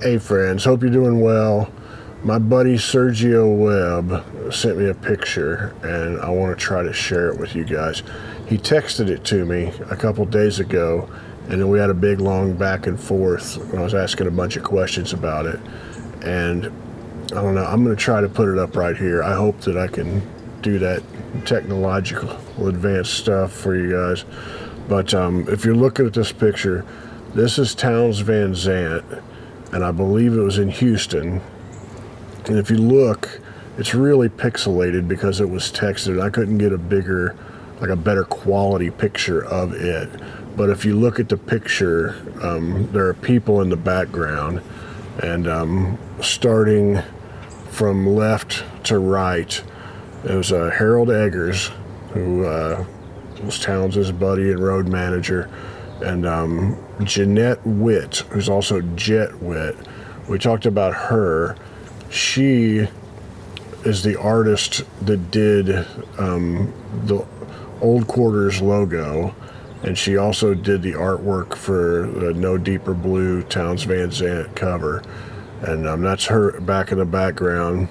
Hey friends, hope you're doing well. My buddy Sergio Webb sent me a picture and I want to try to share it with you guys. He texted it to me a couple days ago and then we had a big long back and forth when I was asking a bunch of questions about it. And I don't know, I'm going to try to put it up right here. I hope that I can do that technological advanced stuff for you guys. But if you're looking at this picture, this is Towns Van Zandt, and I believe it was in Houston. And if you look, it's really pixelated because it was texted. I couldn't get a better quality picture of it. But if you look at the picture, there are people in the background, and starting from left to right, it was Harold Eggers, who was Towns' buddy and road manager, and Jeanette Witt, who's also Jet Witt. We talked about her. She is the artist that did the Old Quarters logo, and she also did the artwork for the No Deeper Blue Towns Van Zandt cover, and that's her back in the background.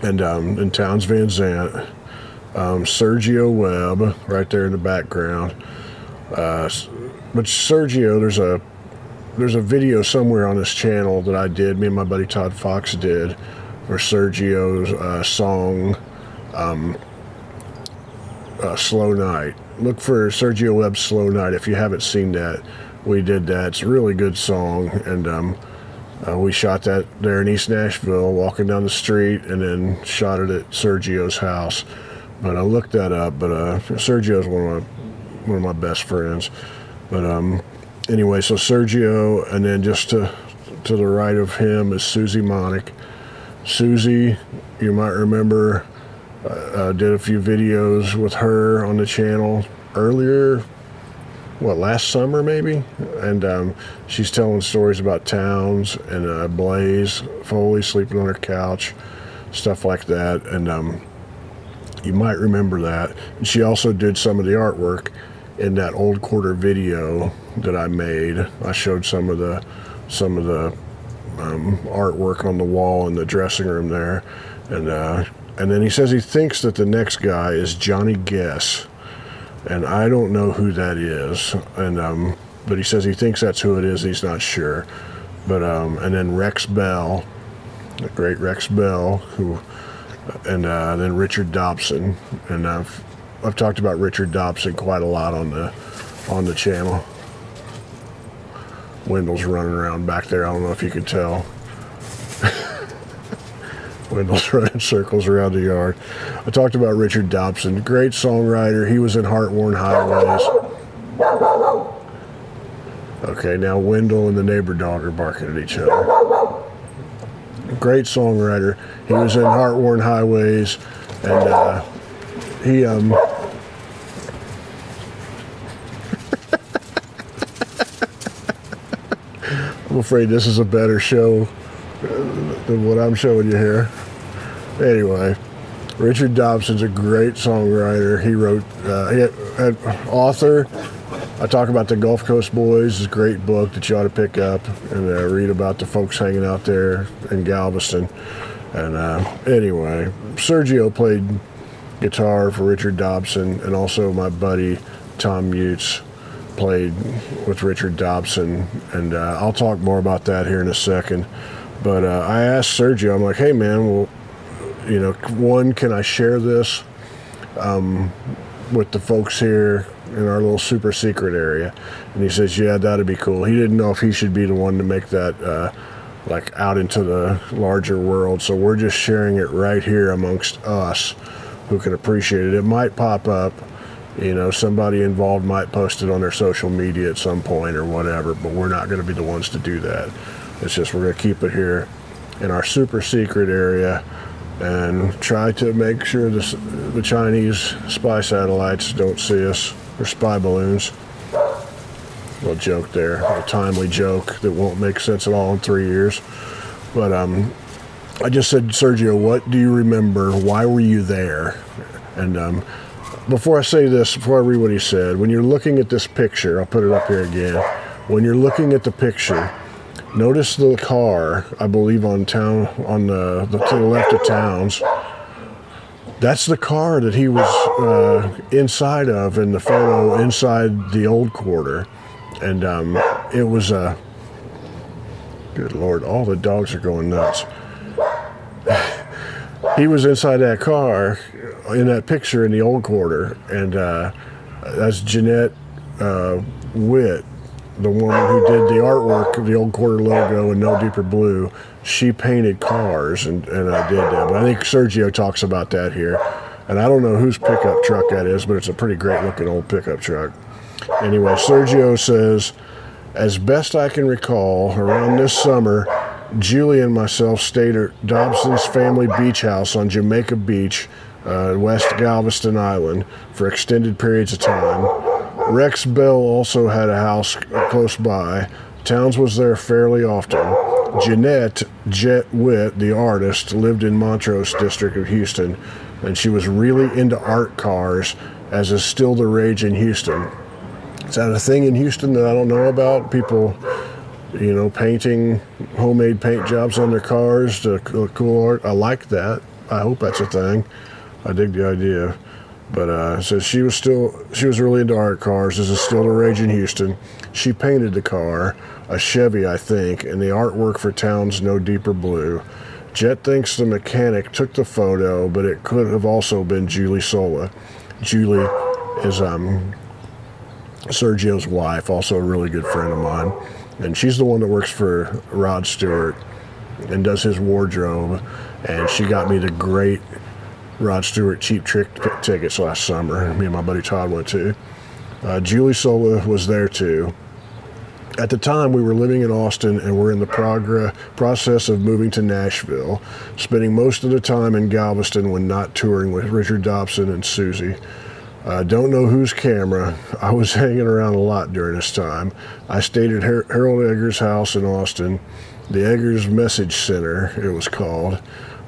And in Towns Van Zandt, Sergio Webb right there in the background. But Sergio, there's a video somewhere on this channel that I did, me and my buddy Todd Fox did, for Sergio's song Slow Night. Look for Sergio Webb's Slow Night if you haven't seen that. We did that. It's a really good song, and we shot that there in East Nashville, walking down the street, and then shot it at Sergio's house. But I looked that up, but Sergio's one of my best friends. But anyway, so Sergio, and then just to the right of him is Susie Monick. Susie, you might remember, did a few videos with her on the channel earlier, last summer maybe? And she's telling stories about Towns and Blaze Foley sleeping on her couch, stuff like that. And you might remember that. And she also did some of the artwork in that Old Quarter video that I made. I showed some of the artwork on the wall in the dressing room there, and then he says he thinks that the next guy is Johnny Guess, and I don't know who that is, and but he says he thinks that's who it is. He's not sure, but and then Rex Bell, the great Rex Bell, who, and then Richard Dobson, and I've talked about Richard Dobson quite a lot on the channel. Wendell's running around back there. I don't know if you can tell. Wendell's running circles around the yard. I talked about Richard Dobson, great songwriter. He was in Heart-Worn Highways. Okay, now Wendell and the neighbor dog are barking at each other. Great songwriter. He was in Heart-Worn Highways, and he I'm afraid this is a better show than what I'm showing you here. Anyway, Richard Dobson's a great songwriter. He wrote, he had author. I talk about the Gulf Coast Boys. It's a great book that you ought to pick up and read about the folks hanging out there in Galveston. And anyway, Sergio played guitar for Richard Dobson, and also my buddy Tom Mutes played with Richard Dobson, and I'll talk more about that here in a second. But I asked Sergio, I'm like, hey man, well, you know, one, can I share this with the folks here in our little super secret area? And he says, yeah, that'd be cool. He didn't know if he should be the one to make that like out into the larger world, so we're just sharing it right here amongst us who can appreciate it. It might pop up, you know, somebody involved might post it on their social media at some point or whatever, but we're not going to be the ones to do that. It's just, we're going to keep it here in our super secret area and try to make sure the Chinese spy satellites don't see us, or spy balloons. Little joke there, a timely joke that won't make sense at all in 3 years. But I just said, Sergio, what do you remember? Why were you there? And before I say this, before I read what he said, when you're looking at this picture, I'll put it up here again. When you're looking at the picture, Notice the car, I believe on the to the left of Towns. That's the car that he was inside of in the photo inside the old quarter. And it was a, good Lord, all the dogs are going nuts. He was inside that car in that picture in the old quarter. And that's Jeanette Witt, the woman who did the artwork of the old quarter logo and No Deeper Blue. She painted cars, and I did that. But I think Sergio talks about that here. And I don't know whose pickup truck that is, but it's a pretty great looking old pickup truck. Anyway, Sergio says, as best I can recall, around this summer, Julie and myself stayed at Dobson's family beach house on Jamaica Beach, West Galveston Island, for extended periods of time. Rex Bell also had a house close by. Towns was there fairly often. Jeanette Jet Witt, the artist, lived in Montrose district of Houston, and she was really into art cars, as is still the rage in Houston. Is that a thing in Houston that I don't know about? People, painting homemade paint jobs on their cars to look cool art. I like that. I hope that's a thing. I dig the idea. But so she was really into art cars. This is still the rage in Houston. She painted the car, a Chevy, I think, and the artwork for Towns No Deeper Blue. Jet thinks the mechanic took the photo, but it could have also been Julie Sola. Julie is Sergio's wife, also a really good friend of mine. And she's the one that works for Rod Stewart and does his wardrobe. And she got me the great Rod Stewart Cheap Trick tickets last summer. Me and my buddy Todd went to. Julie Sola was there too. At the time, we were living in Austin and were in the process of moving to Nashville, spending most of the time in Galveston when not touring with Richard Dobson and Susie. Don't know whose camera. I was hanging around a lot during this time. I stayed at Harold Eggers' house in Austin, the Eggers Message Center, it was called.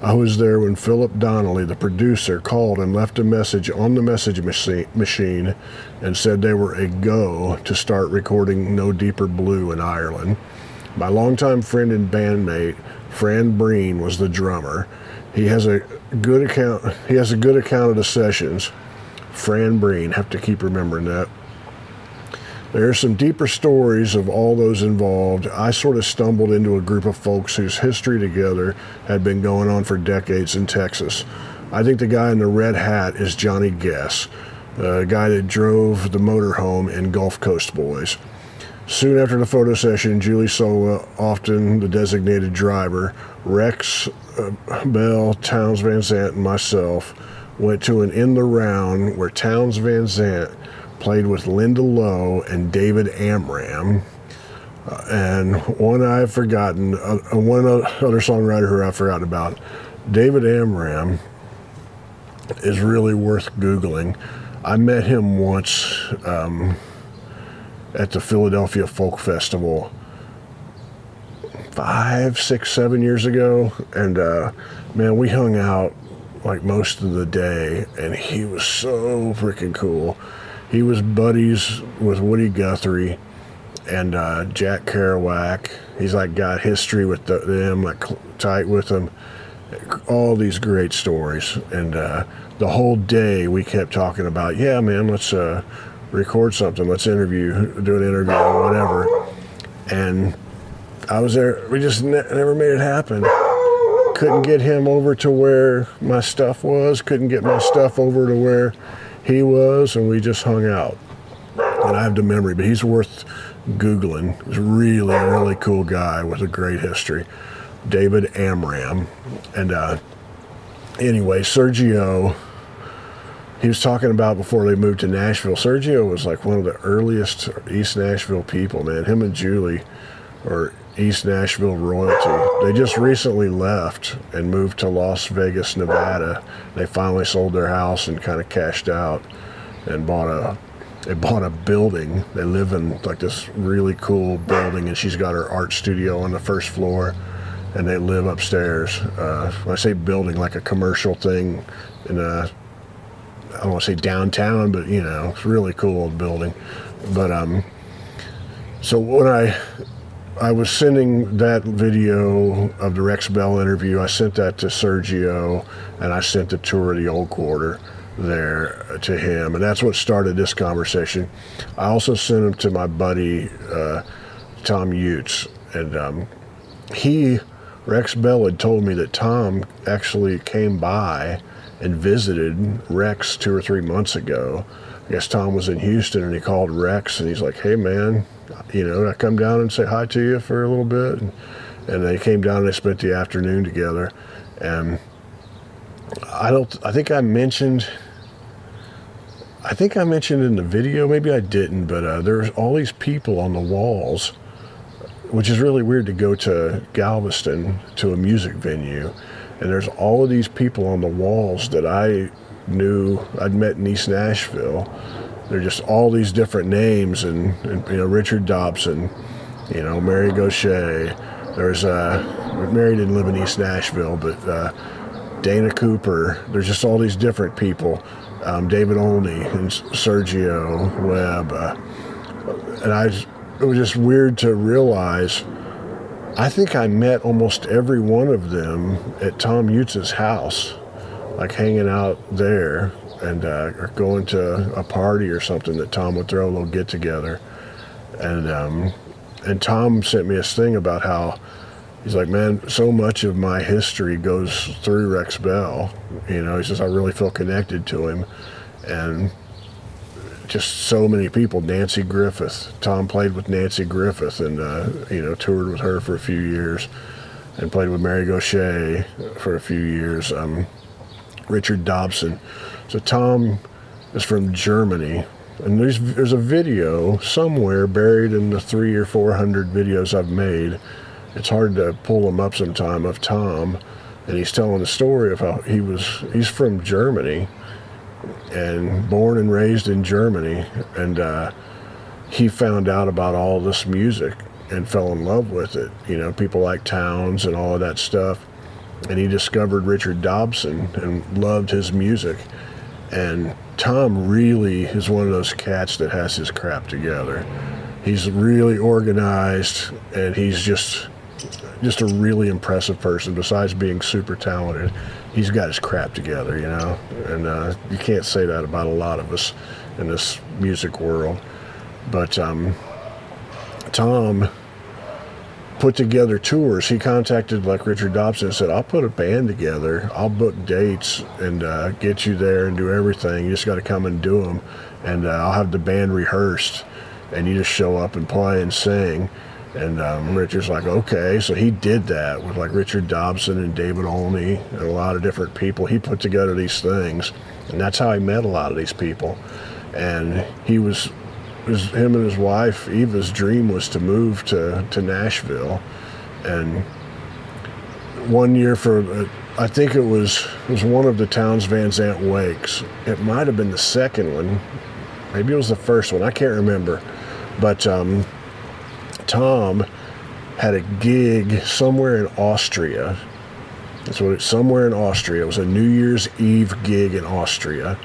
I was there when Philip Donnelly, the producer, called and left a message on the message machine and said they were a go to start recording No Deeper Blue in Ireland. My longtime friend and bandmate, Fran Breen, was the drummer. He has a good account of the sessions. Fran Breen, have to keep remembering that. There are some deeper stories of all those involved. I sort of stumbled into a group of folks whose history together had been going on for decades in Texas. I think the guy in the red hat is Johnny Guess, the guy that drove the motorhome in Gulf Coast Boys. Soon after the photo session, Julie Sola, often the designated driver, Rex Bell, Towns Van Zandt, and myself went to an In the Round where Towns Van Zandt played with Linda Lowe and David Amram. And one I've forgotten, one other songwriter who I've forgotten about, David Amram, is really worth Googling. I met him once at the Philadelphia Folk Festival 5, 6, 7 years ago. And man, we hung out like most of the day, and he was so freaking cool. He was buddies with Woody Guthrie and Jack Kerouac. He's like got history with them, like tight with them. All these great stories. And the whole day we kept talking about, yeah, man, let's record something. Let's do an interview or whatever. And I was there. We just never made it happen. Couldn't get him over to where my stuff was. Couldn't get my stuff over to where he was, and we just hung out. And I have the memory, but he's worth Googling. He's a really, really cool guy with a great history. David Amram. And anyway, Sergio, he was talking about before they moved to Nashville. Sergio was like one of the earliest East Nashville people, man. Him and Julie are East Nashville royalty. They just recently left and moved to Las Vegas, Nevada. They finally sold their house and kind of cashed out and bought a building. They live in like this really cool building, and she's got her art studio on the first floor, and they live upstairs. When I say building, like a commercial thing in I don't want to say downtown, but it's a really cool old building. But so when I I was sending that video of the Rex Bell interview. I sent that to Sergio, and I sent the tour of the Old Quarter there to him, and that's what started this conversation. I also sent him to my buddy Tom Utes, and Rex Bell had told me that Tom actually came by and visited Rex 2 or 3 months ago. I guess Tom was in Houston, and he called Rex, and he's like, "Hey man, I come down and say hi to you for a little bit," and they came down and they spent the afternoon together. And I think I mentioned in the video, maybe I didn't, but there's all these people on the walls, which is really weird to go to Galveston to a music venue, and there's all of these people on the walls that I knew I'd met in East Nashville. They're just all these different names, and Richard Dobson, Mary Gaucher. There's Mary didn't live in East Nashville, but Dana Cooper. There's just all these different people. David Olney and Sergio Webb, and it was just weird to realize. I think I met almost every one of them at Tom Utes' house, like hanging out there, and or going to a party or something that Tom would throw a little get together. And Tom sent me this thing about how he's like, man, so much of my history goes through Rex Bell. He says, I really feel connected to him. And just so many people. Nancy Griffith. Tom played with Nancy Griffith and, toured with her for a few years, and played with Mary Gaucher for a few years. Richard Dobson. So Tom is from Germany. And there's a video somewhere buried in the 300 or 400 videos I've made. It's hard to pull them up sometime, of Tom, and he's telling the story of how he's from Germany and born and raised in Germany, and he found out about all this music and fell in love with it. People like Townes and all of that stuff, and he discovered Richard Dobson and loved his music. And Tom really is one of those cats that has his crap together. He's really organized, and he's just a really impressive person. Besides being super talented, he's got his crap together, and you can't say that about a lot of us in this music world. But Tom put together tours. He contacted Richard Dobson and said, I'll put a band together, I'll book dates and get you there and do everything. You just got to come and do them, and I'll have the band rehearsed, and you just show up and play and sing. And Richard's like, okay. So he did that with Richard Dobson and David Olney and a lot of different people. He put together these things, and that's how he met a lot of these people. And him and his wife Eva's dream was to move to Nashville. And one year I think it was one of the Townes Van Zandt wakes. It might have been the second one, maybe it was the first one, I can't remember. But Tom had a gig somewhere in Austria. Somewhere in Austria. It was a New Year's Eve gig in Austria.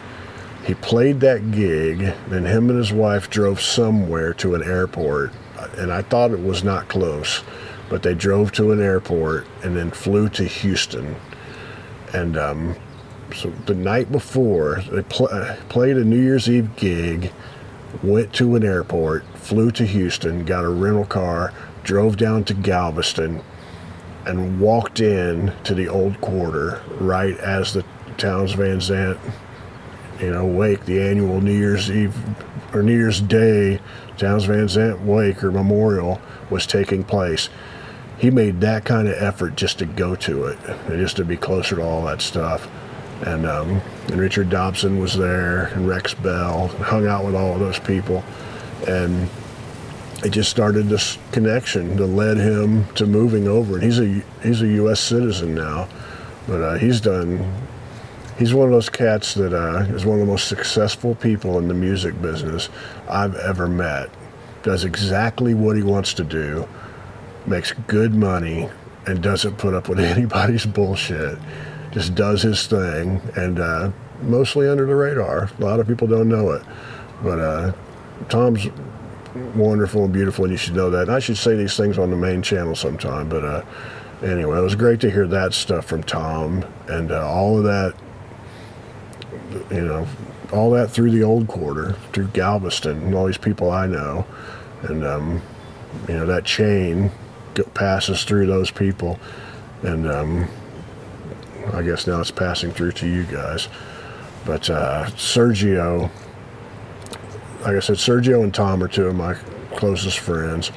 He played that gig, then him and his wife drove somewhere to an airport, and I thought it was not close, but they drove to an airport and then flew to Houston. And so the night before, they played a New Year's Eve gig, went to an airport, flew to Houston, got a rental car, drove down to Galveston, and walked in to the Old Quarter right as the Townes Van Zandt wake, the annual New Year's Eve or New Year's Day Townes Van Zandt wake or memorial was taking place. He made that kind of effort just to go to it and just to be closer to all that stuff. And Richard Dobson was there, and Rex Bell, and hung out with all of those people, and it just started this connection that led him to moving over. And he's a U.S. citizen now, but he's one of those cats that is one of the most successful people in the music business I've ever met. Does exactly what he wants to do, makes good money, and doesn't put up with anybody's bullshit. Just does his thing, and mostly under the radar. A lot of people don't know it, but Tom's wonderful and beautiful, and you should know that. And I should say these things on the main channel sometime, but anyway, it was great to hear that stuff from Tom, and all of that, all that through the old quarter, through Galveston, and all these people I know, and that chain passes through those people, and I guess now it's passing through to you guys. But Sergio, like I said, Sergio and Tom are two of my closest friends,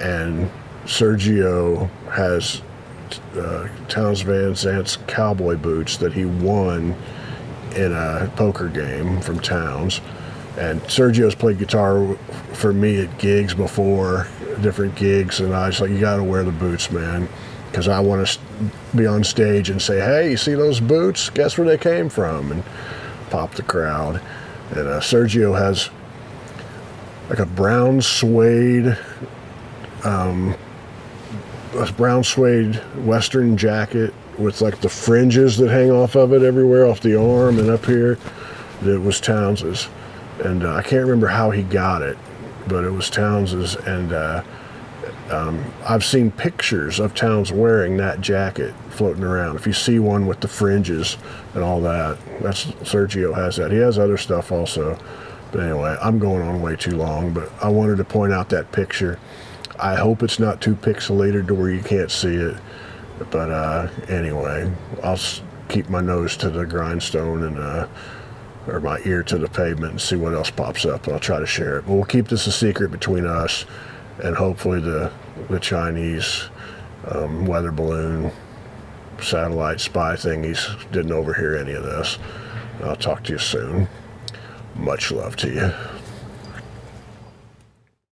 and Sergio has Townes Van Zandt's cowboy boots that he won in a poker game from Townes. And Sergio's played guitar for me at gigs before, different gigs, and I was like, you got to wear the boots, man, because I want to be on stage and say, hey, you see those boots? Guess where they came from? And pop the crowd. And Sergio has like a brown suede Western jacket with like the fringes that hang off of it everywhere, off the arm and up here. That was Townes's. And I can't remember how he got it, but it was Townes's. And I've seen pictures of Townes wearing that jacket floating around. If you see one with the fringes and all that, that's Sergio has that. He has other stuff also. But anyway, I'm going on way too long, but I wanted to point out that picture. I hope it's not too pixelated to where you can't see it. But anyway, I'll keep my nose to the grindstone and or my ear to the pavement and see what else pops up, and I'll try to share it. But we'll keep this a secret between us, and hopefully the Chinese weather balloon satellite spy thingies didn't overhear any of this. I'll talk to you soon. Much love to you.